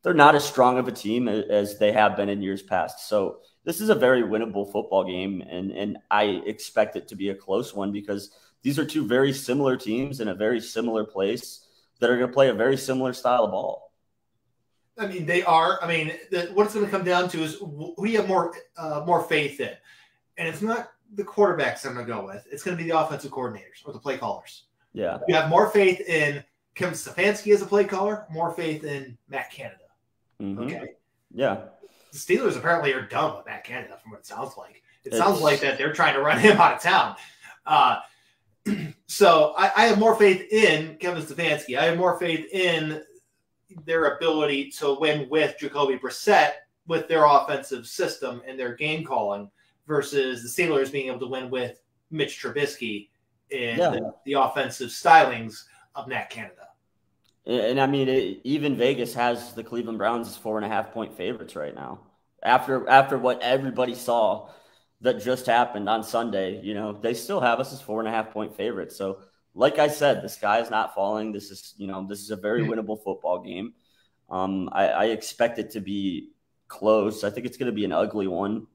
they're not as strong of a team as they have been in years past. So this is a very winnable football game, and I expect it to be a close one because these are two very similar teams in a very similar place that are going to play a very similar style of ball. I mean, they are. I mean, what it's going to come down to is who you have more faith in. And it's not the quarterbacks I'm going to go with. It's going to be the offensive coordinators or the play callers. Yeah. You have more faith in Kevin Stefanski as a play caller, more faith in Matt Canada. Mm-hmm. Okay. Yeah. The Steelers apparently are done with Matt Canada from what it sounds like. It sounds like that they're trying to run him out of town. So I have more faith in Kevin Stefanski. I have more faith in their ability to win with Jacoby Brissett with their offensive system and their game calling versus the Steelers being able to win with Mitch Trubisky and the offensive stylings of Matt Canada. And I mean, even Vegas has the Cleveland Browns as 4.5-point favorites right now. After what everybody saw that just happened on Sunday, they still have us as 4.5-point favorites. So, like I said, the sky is not falling. This is a very winnable football game. I expect it to be close. I think it's going to be an ugly one.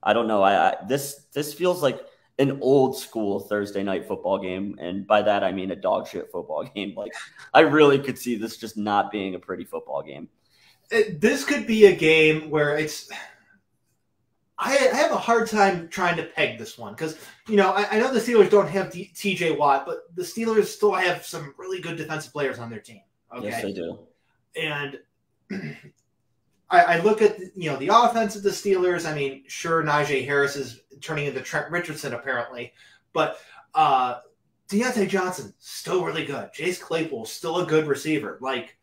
I don't know. This feels like an old school Thursday night football game, and by that I mean a dog shit football game. Like, I really could see this just not being a pretty football game. This could be a game where it's. I have a hard time trying to peg this one because, I know the Steelers don't have TJ Watt, but the Steelers still have some really good defensive players on their team. Okay? Yes, they do. And I look at, the offense of the Steelers. I mean, sure, Najee Harris is turning into Trent Richardson apparently, but Deontay Johnson, still really good. Jace Claypool, still a good receiver. Like,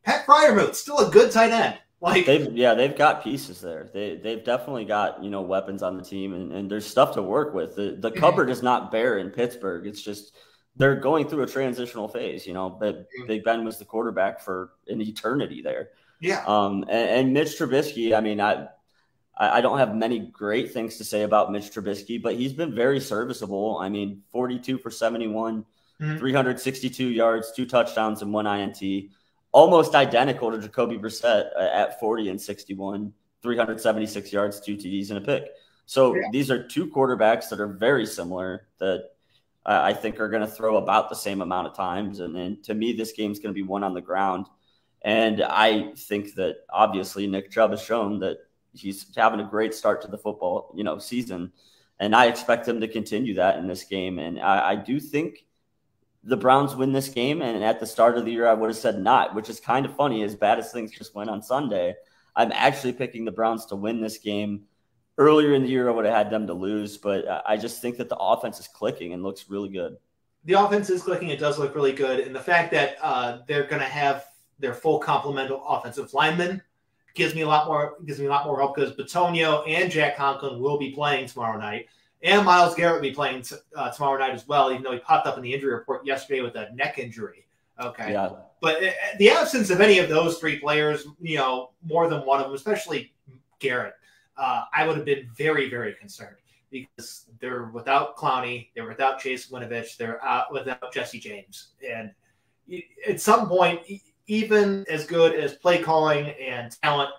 Pat Freiermuth, still a good tight end. Like they've got pieces there. They've definitely got weapons on the team, and there's stuff to work with. The cupboard is not bare in Pittsburgh. It's just they're going through a transitional phase. Big Ben was the quarterback for an eternity there. Yeah. And Mitch Trubisky. I mean, I don't have many great things to say about Mitch Trubisky, but he's been very serviceable. I mean, 42 for 71, 362 yards, 2 touchdowns, and 1 INT. almost identical to Jacoby Brissett at 40 and 61, 376 yards, 2 TDs, and a pick. So these are two quarterbacks that are very similar that I think are going to throw about the same amount of times. And then to me, this game's going to be one on the ground. And I think that obviously Nick Chubb has shown that he's having a great start to the football, season. And I expect him to continue that in this game. And I do think the Browns win this game. And at the start of the year, I would have said not, which is kind of funny. As bad as things just went on Sunday, I'm actually picking the Browns to win this game. Earlier in the year, I would have had them to lose, but I just think that the offense is clicking and looks really good. The offense is clicking. It does look really good. And the fact that they're going to have their full complement of offensive linemen gives me a lot more hope, because Bitonio and Jack Conklin will be playing tomorrow night. And Myles Garrett will be playing tomorrow night as well, even though he popped up in the injury report yesterday with a neck injury. Okay. Yeah. But the absence of any of those three players, more than one of them, especially Garrett, I would have been very, very concerned, because they're without Clowney, they're without Chase Winovich, they're out without Jesse James. And at some point, even as good as play calling and talent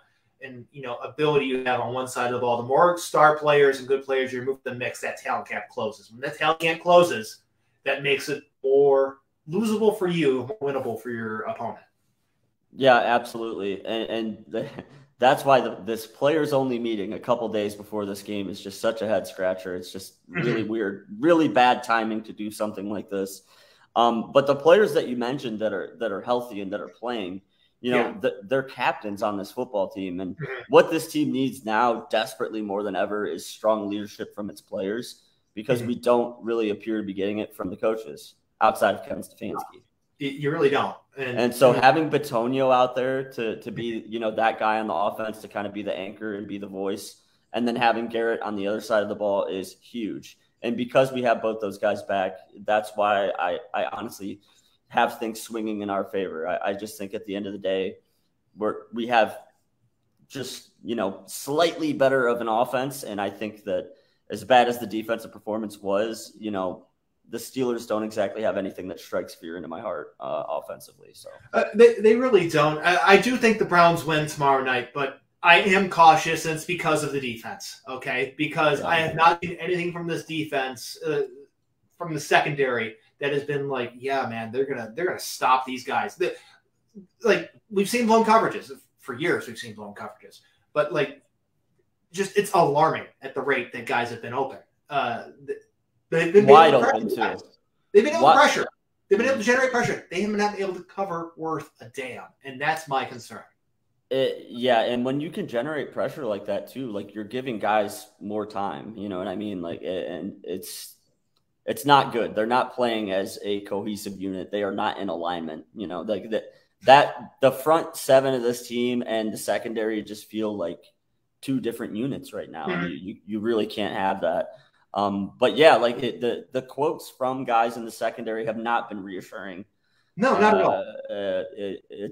and ability you have on one side of the ball, the more star players and good players you remove from the mix, that talent gap closes. When that talent gap closes, that makes it more losable for you, more winnable for your opponent. Yeah, absolutely. That's why this players-only meeting a couple days before this game is just such a head-scratcher. It's just really weird, really bad timing to do something like this. But the players that you mentioned that are healthy and that are playing, they're captains on this football team. And what this team needs now desperately more than ever is strong leadership from its players, because we don't really appear to be getting it from the coaches outside of Kevin Stefanski. You really don't. And so having Bitonio out there to be, that guy on the offense to kind of be the anchor and be the voice, and then having Garrett on the other side of the ball is huge. And because we have both those guys back, that's why I honestly have things swinging in our favor. I just think at the end of the day, we have just, slightly better of an offense. And I think that as bad as the defensive performance was, the Steelers don't exactly have anything that strikes fear into my heart offensively. So they really don't. I do think the Browns win tomorrow night, but I am cautious, and it's because of the defense. Okay, because I have not seen anything from this defense, from the secondary, that has been like, yeah, man, they're gonna stop these guys. We've seen blown coverages for years. We've seen blown coverages, but just it's alarming at the rate that guys have been open. They've been wide open too. They've been able to pressure. They've been able to generate pressure. They haven't been able to cover worth a damn, and that's my concern. And when you can generate pressure like that too, you're giving guys more time. You know what I mean? And it's not good. They're not playing as a cohesive unit. They are not in alignment. That the front seven of this team and the secondary just feel like two different units right now. You really can't have that. But yeah, the quotes from guys in the secondary have not been reassuring. No, not at all.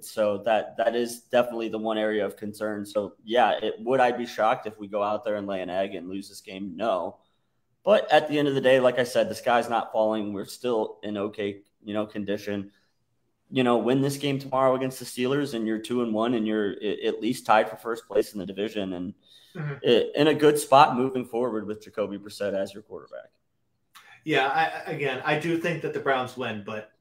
So that is definitely the one area of concern. So yeah, would I be shocked if we go out there and lay an egg and lose this game? No. But at the end of the day, like I said, the sky's not falling. We're still in okay, condition. Win this game tomorrow against the Steelers, and you're 2-1, and you're at least tied for first place in the division, and in a good spot moving forward with Jacoby Brissett as your quarterback. Yeah, I do think that the Browns win, but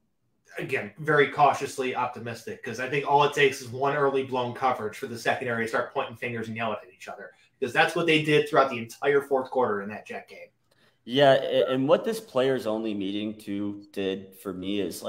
again, very cautiously optimistic, because I think all it takes is one early blown coverage for the secondary to start pointing fingers and yelling at each other, because that's what they did throughout the entire fourth quarter in that Jet game. Yeah, and what this players-only meeting too did for me is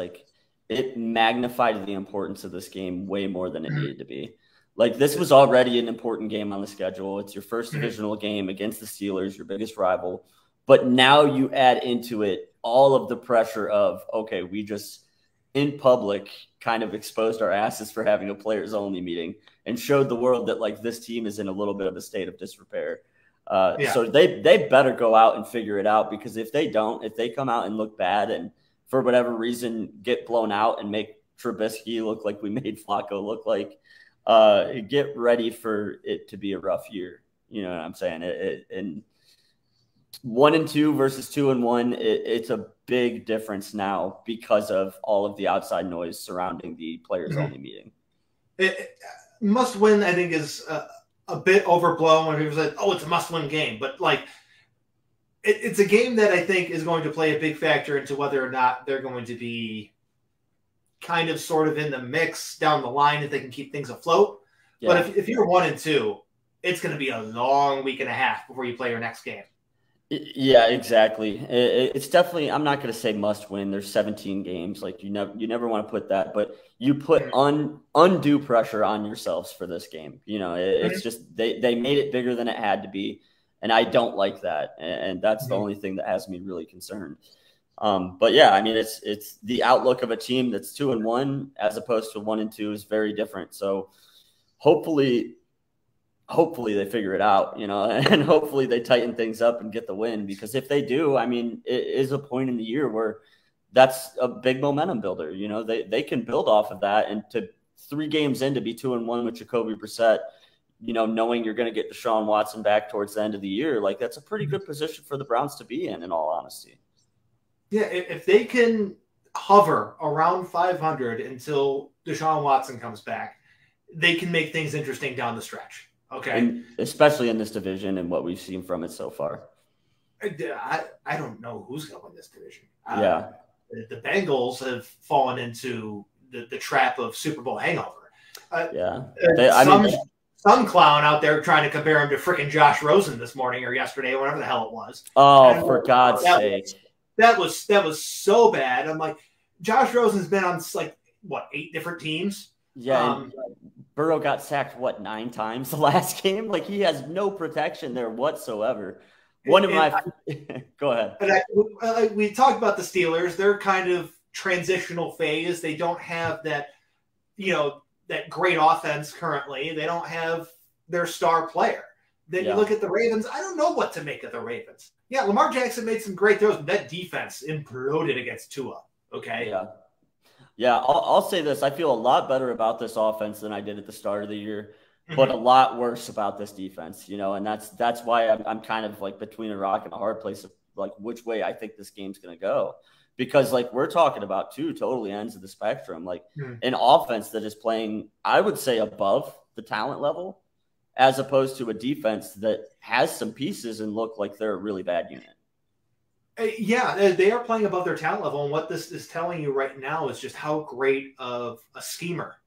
it magnified the importance of this game way more than it needed to be. This was already an important game on the schedule. It's your first divisional game against the Steelers, your biggest rival. But now you add into it all of the pressure of, okay, we just in public kind of exposed our asses for having a players-only meeting and showed the world that this team is in a little bit of a state of disrepair. So they better go out and figure it out, because if they don't, if they come out and look bad and for whatever reason get blown out and make Trubisky look like we made Flacco look like, get ready for it to be a rough year. You know what I'm saying? And 1-2 versus 2-1, it's a big difference now because of all of the outside noise surrounding the players only meeting. Must win, I think, is a bit overblown when people say, "Oh, it's a must-win game," but like it's a game that I think is going to play a big factor into whether or not they're going to be kind of sort of in the mix down the line if they can keep things afloat. Yeah. But if you're 1-2, it's going to be a long week and a half before you play your next game. Yeah, exactly. It's definitely, I'm not going to say must win. There's 17 games. Like you never want to put that, but you put undue pressure on yourselves for this game. It's just, they made it bigger than it had to be. And I don't like that. And that's the only thing that has me really concerned. But yeah, I mean, it's the outlook of a team that's 2-1 as opposed to 1-2 is very different. So hopefully they figure it out, and hopefully they tighten things up and get the win, because if they do, I mean, it is a point in the year where that's a big momentum builder. They can build off of that, and to 3 games in to be 2-1 with Jacoby Brissett, knowing you're going to get Deshaun Watson back towards the end of the year, like that's a pretty good position for the Browns to be in all honesty. Yeah, if they can hover around 500 until Deshaun Watson comes back, they can make things interesting down the stretch. Okay. And especially in this division and what we've seen from it so far. I don't know who's going to win this division. Yeah. The Bengals have fallen into the trap of Super Bowl hangover. Some clown out there trying to compare him to freaking Josh Rosen this morning or yesterday or whatever the hell it was. Oh, for God's sake. That was so bad. I'm like, Josh Rosen's been on 8 different teams? Yeah. Burrow got sacked, 9 times the last game? Like, he has no protection there whatsoever. Go ahead. And we talked about the Steelers. They're kind of transitional phase. They don't have that, that great offense currently. They don't have their star player. Then you look at the Ravens. I don't know what to make of the Ravens. Yeah, Lamar Jackson made some great throws, but that defense imploded against Tua. Okay. Yeah. Yeah, I'll say this. I feel a lot better about this offense than I did at the start of the year, but a lot worse about this defense, and that's why I'm kind of like between a rock and a hard place of like which way I think this game's going to go. Because like we're talking about 2 totally ends of the spectrum, like an offense that is playing, I would say, above the talent level, as opposed to a defense that has some pieces and look like they're a really bad unit. Yeah, they are playing above their talent level, and what this is telling you right now is just how great of a schemer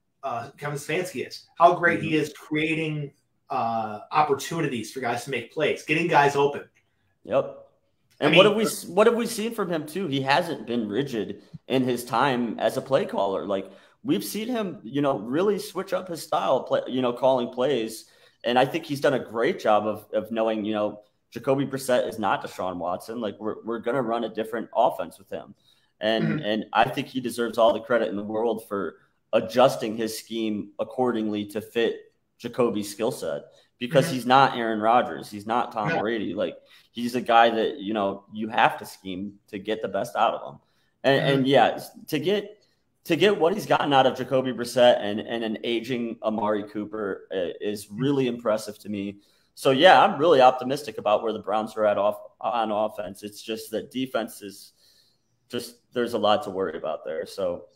Kevin Stefanski is. How great he is creating opportunities for guys to make plays, getting guys open. Yep. And what have we seen from him too? He hasn't been rigid in his time as a play caller. Like we've seen him, really switch up his style, calling plays, and I think he's done a great job of knowing, Jacoby Brissett is not Deshaun Watson. Like we're going to run a different offense with him. And I think he deserves all the credit in the world for adjusting his scheme accordingly to fit Jacoby's skill set, because he's not Aaron Rodgers. He's not Tom Brady. Like he's a guy that, you have to scheme to get the best out of him. And yeah, to get what he's gotten out of Jacoby Brissett and an aging Amari Cooper is really impressive to me. So, yeah, I'm really optimistic about where the Browns are at on offense. It's just that defense is just – there's a lot to worry about there. So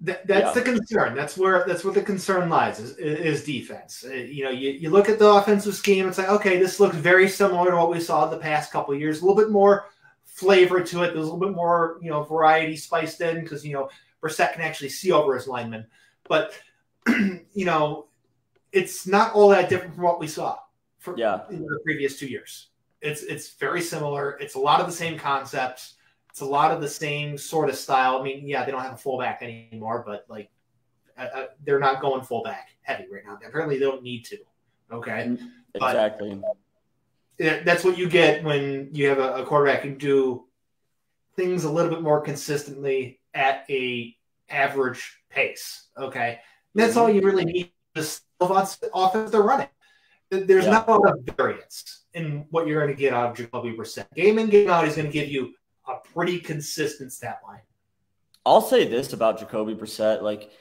that's the concern. That's where the concern lies is defense. You look at the offensive scheme. It's like, okay, this looks very similar to what we saw the past couple of years. A little bit more flavor to it. There's a little bit more variety spiced in because Brissett can actually see over his linemen. But it's not all that different from what we saw. In the previous 2 years. It's very similar. It's a lot of the same concepts. It's a lot of the same sort of style. I mean, yeah, they don't have a fullback anymore, but like they're not going fullback heavy right now. Apparently they don't need to. Okay. Exactly. But that's what you get when you have a quarterback who can do things a little bit more consistently at a average pace. Okay. And that's all you really need to offense they're running. There's not a lot of variance in what you're going to get out of Jacoby Brissett. Game in, game out, he's going to give you a pretty consistent stat line. I'll say this about Jacoby Brissett. Like,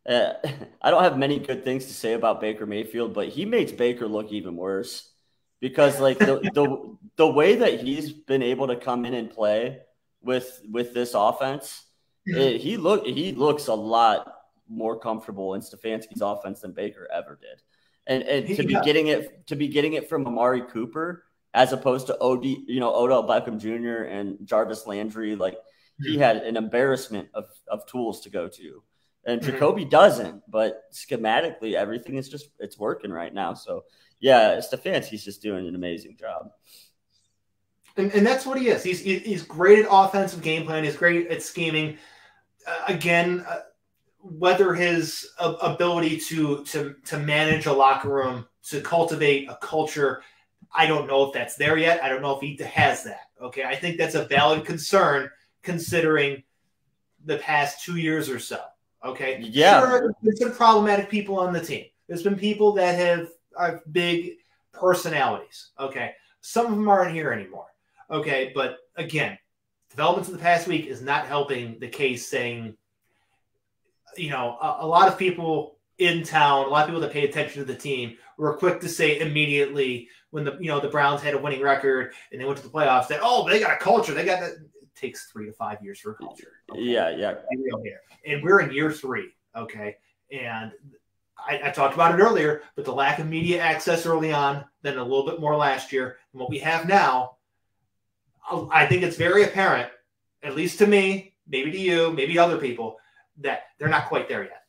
I don't have many good things to say about Baker Mayfield, but he makes Baker look even worse because, like, the way that he's been able to come in and play with this offense, he looks a lot more comfortable in Stefanski's offense than Baker ever did. And to be getting it from Amari Cooper as opposed to Odell Beckham Jr. and Jarvis Landry, like he had an embarrassment of tools to go to. And Jacoby doesn't, but schematically everything is it's working right now. So yeah, Stefanski's just doing an amazing job. And that's what he is. He's great at offensive game plan. He's great at scheming. Whether his ability to manage a locker room, to cultivate a culture, I don't know if that's there yet. I don't know if he has that. Okay, I think that's a valid concern considering the past 2 years or so. Okay, yeah, sure, there's been problematic people on the team. There's been people that have big personalities. Okay, some of them aren't here anymore. Okay, but again, developments in the past week is not helping the case, saying, a lot of people in town, a lot of people that pay attention to the team were quick to say immediately when the Browns had a winning record and they went to the playoffs that, oh, they got a culture. They got that. It takes 3 to 5 years for a culture. Okay? Yeah. And we're in year 3. Okay. And I talked about it earlier, but the lack of media access early on, then a little bit more last year, and what we have now, I think it's very apparent, at least to me, maybe to you, maybe other people, that they're not quite there yet.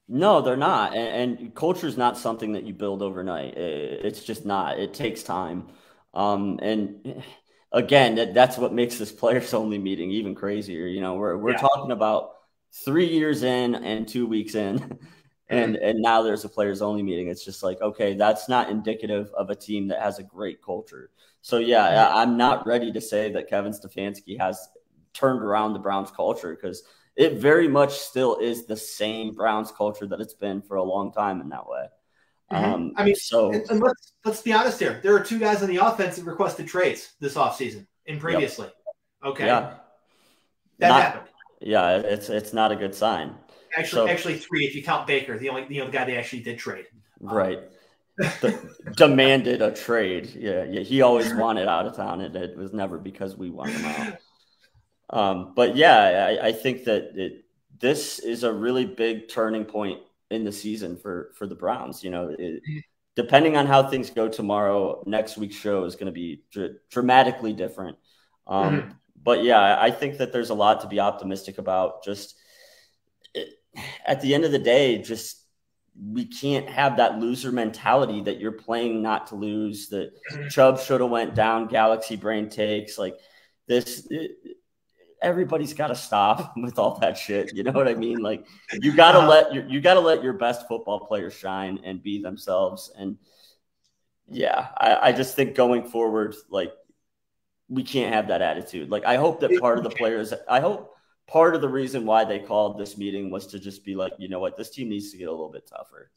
No, they're not. And culture is not something that you build overnight. It's just not. It takes time. And again, that's what makes this players only meeting even crazier. We're talking about 3 years in and 2 weeks in, and now there's a players only meeting. It's just like, okay, that's not indicative of a team that has a great culture. So yeah, I'm not ready to say that Kevin Stefanski has turned around the Browns culture, because it very much still is the same Browns culture that it's been for a long time in that way. And let's be honest here. There are 2 guys on the offense that requested trades this offseason and previously. Yep. Okay. Yeah. That happened. Yeah, it's not a good sign. Actually 3 if you count Baker, the guy they actually did trade. Right. Demanded a trade. Yeah. He always wanted out of town, and it was never because we wanted him out. But yeah, I think that this is a really big turning point in the season for the Browns. Depending on how things go tomorrow, next week's show is going to be dramatically different. But yeah, I think that there's a lot to be optimistic about. Just at the end of the day, we can't have that loser mentality that you're playing not to lose, that Chubb should have went down, galaxy brain takes like this. Everybody's got to stop with all that shit. You know what I mean? Like you got to let your best football players shine and be themselves. And yeah, I just think going forward, like we can't have that attitude. Like I hope that part of the reason why they called this meeting was to just be like, you know what, this team needs to get a little bit tougher.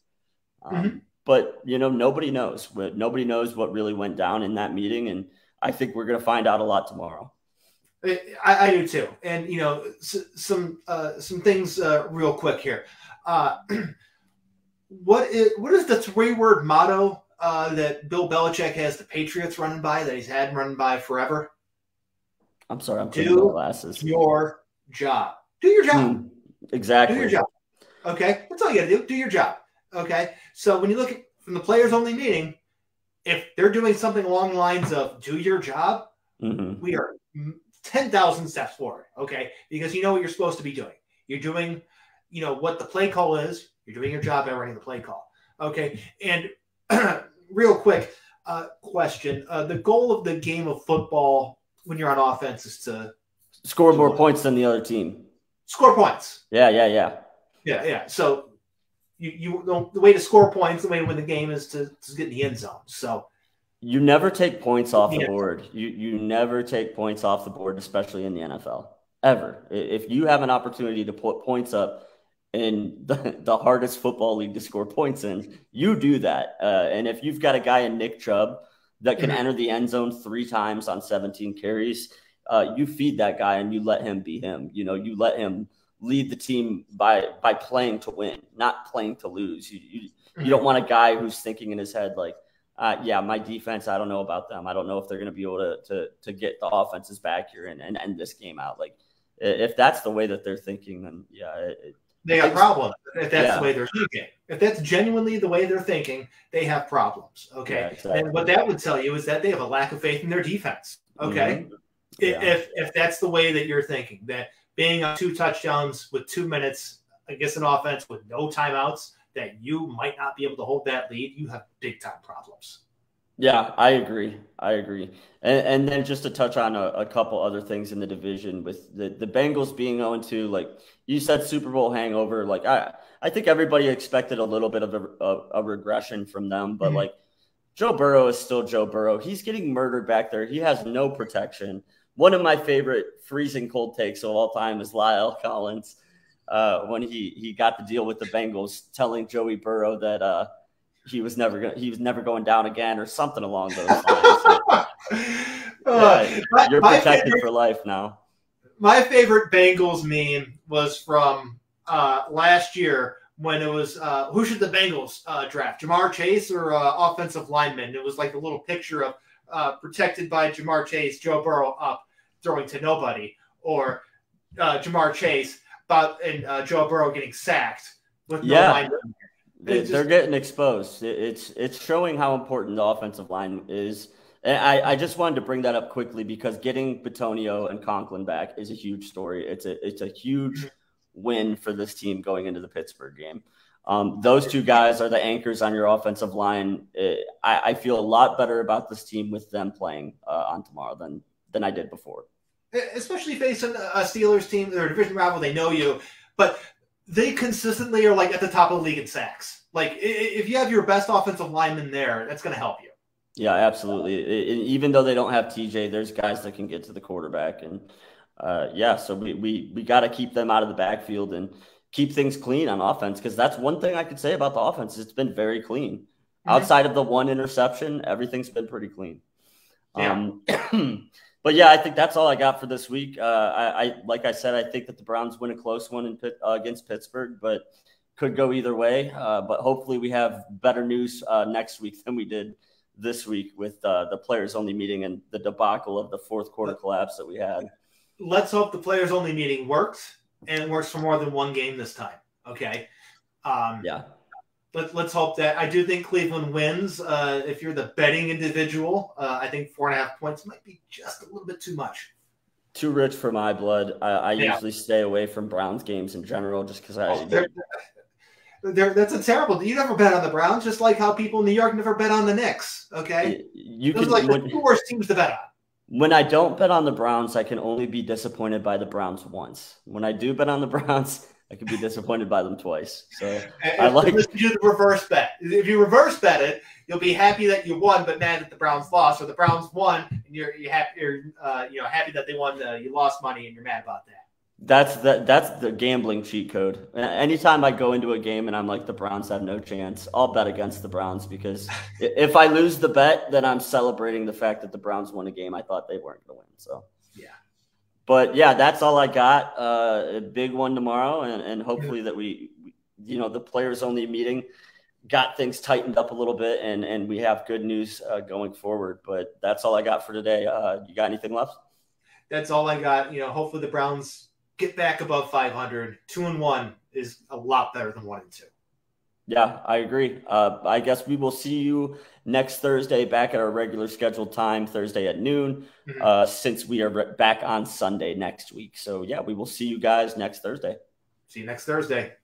But nobody knows. Nobody knows what really went down in that meeting. And I think we're going to find out a lot tomorrow. I do too. And, some things real quick here. What is the 3-word motto that Bill Belichick has the Patriots running by, that he's had running by forever? I'm sorry, I'm putting my glasses. Do your job. Do your job. Exactly. Do your job. Okay? That's all you got to do. Do your job. Okay? So when you look at from the players only meeting, if they're doing something along the lines of do your job, we are 10,000 steps forward, okay? Because you know what you're supposed to be doing. You're doing, what the play call is. You're doing your job by running the play call, okay? And real quick question. The goal of the game of football when you're on offense is to score more points than the other team. Score points. Yeah. So the way to score points, the way to win the game is to get in the end zone. So you never take points off the board. You never take points off the board, especially in the NFL, ever. If you have an opportunity to put points up in the hardest football league to score points in, you do that. And if you've got a guy in Nick Chubb that can enter the end zone 3 times on 17 carries, you feed that guy and you let him be him. You let him lead the team by playing to win, not playing to lose. You don't want a guy who's thinking in his head like, my defense, I don't know about them. I don't know if they're going to be able to get the offenses back here and end this game out. Like, if that's the way that they're thinking, then They have problems if that's the Yeah. way they're thinking. If that's genuinely the way they're thinking, they have problems. Okay. Yeah, exactly. And what that would tell you is that they have a lack of faith in their defense. Okay. Mm-hmm. Yeah. If that's the way that you're thinking, that being on 2 touchdowns with 2 minutes against an offense with no timeouts, that you might not be able to hold that lead, you have big time problems. Yeah, I agree. And then just to touch on a couple other things in the division with the Bengals being 0-2, like you said, Super Bowl hangover. Like I think everybody expected a little bit of a regression from them, but like Joe Burrow is still Joe Burrow. He's getting murdered back there. He has no protection. One of my favorite freezing cold takes of all time is Lyle Collins when he got the deal with the Bengals, telling Joey Burrow that he was never going down again or something along those lines. You're protected for life now. My favorite Bengals meme was from last year when it was who should the Bengals draft, Jamar Chase or offensive lineman? It was like a little picture of protected by Jamar Chase, Joe Burrow up throwing to nobody, or Jamar Chase and Joe Burrow getting sacked with no lineman. They're getting exposed. It's showing how important the offensive line is. And I just wanted to bring that up quickly because getting Bitonio and Conklin back is a huge story. It's a huge win for this team going into the Pittsburgh game. Those two guys are the anchors on your offensive line. I feel a lot better about this team with them playing on tomorrow than I did before. Especially facing a Steelers team, they're a division rival, they know you, but they consistently are like at the top of the league in sacks. Like if you have your best offensive lineman there, that's going to help you. Yeah, absolutely. Even though they don't have TJ, there's guys that can get to the quarterback, and so we got to keep them out of the backfield and keep things clean on offense, because that's one thing I could say about the offense. It's been very clean. Outside of the one interception, everything's been pretty clean. Yeah. But yeah, I think that's all I got for this week. Like I said, I think that the Browns win a close one against Pittsburgh, but could go either way. But hopefully we have better news next week than we did this week with the players only meeting and the debacle of the fourth quarter collapse that we had. Let's hope the players only meeting works and works for more than one game this time. Okay. Yeah. Let's hope that. I do think Cleveland wins. If you're the betting individual, I think 4.5 points might be just a little bit too much. Too rich for my blood. I usually stay away from Browns games in general just because that's a terrible. You never bet on the Browns, just like how people in New York never bet on the Knicks. Okay, those are like the 2 worst teams to bet on. When I don't bet on the Browns, I can only be disappointed by the Browns once. When I do bet on the Browns, I could be disappointed by them twice. So I like to do the reverse bet. If you reverse bet it, you'll be happy that you won, but mad that the Browns lost. Or the Browns won, and you're happy that they won. You lost money, and you're mad about that. That's the gambling cheat code. Anytime I go into a game and I'm like, the Browns have no chance, I'll bet against the Browns, because if I lose the bet, then I'm celebrating the fact that the Browns won a game I thought they weren't going to win. So yeah. But yeah, that's all I got. A big one tomorrow, and hopefully that we the players only meeting got things tightened up a little bit, and we have good news going forward. But that's all I got for today. You got anything left? That's all I got. Hopefully the Browns get back above 500. 2-1 is a lot better than 1-2. Yeah, I agree. I guess we will see you next Thursday back at our regular scheduled time, Thursday at noon, since we are back on Sunday next week. So, yeah, we will see you guys next Thursday. See you next Thursday.